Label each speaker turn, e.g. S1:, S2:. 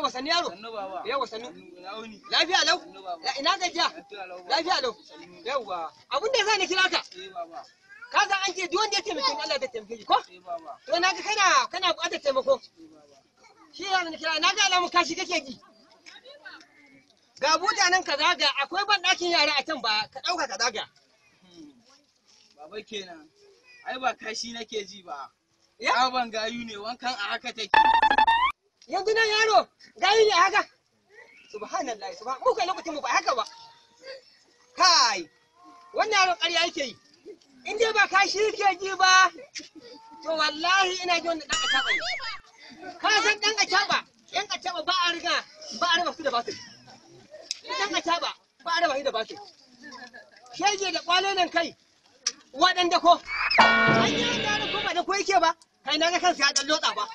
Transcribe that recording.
S1: yawa sanni yaro.
S2: Sannu baba.
S1: Yawa sannu.
S2: Launi.
S1: Lafiya lau.
S2: Sannu baba.
S1: Ina gajiya. Lafiya lau. Yawa. Abin da zan kira ka.
S2: Baba.
S1: Ka san an ce duk wanda ya taimake Allah da taimake shi ko?
S2: Baba.
S1: To na ga kana buƙatar taimako. Shi ya ni kira na ga alamun kashi kake ji. Ga buta nan ka zaga akwai ban ɗakin yara a can ba ka ɗauka ka zaga.
S2: Baba kenan. Ai ba kashi nake ji ba.
S1: Ya?
S2: Ban gayu ne wankan a haka take.
S1: Yanzu nan yaro gayi ne haka. Subhanallah mu kai lokacin mu ba haka ba. Kai wannan yaro ƙarya yake yi. In dai ba kashi yake ji ba to wallahi ina ji wannan ɗan acaɓa ne. Ka san ɗan acaɓa? Ɗan acaɓa ba a raba su da basu. Ɗan acaɓa ba a raba su da basu. Shege da ƙwalonan kai waɗanda ko. An yi da ko ba da ko yake ba. Kai na ga kansa ya ɗan lotsa ba.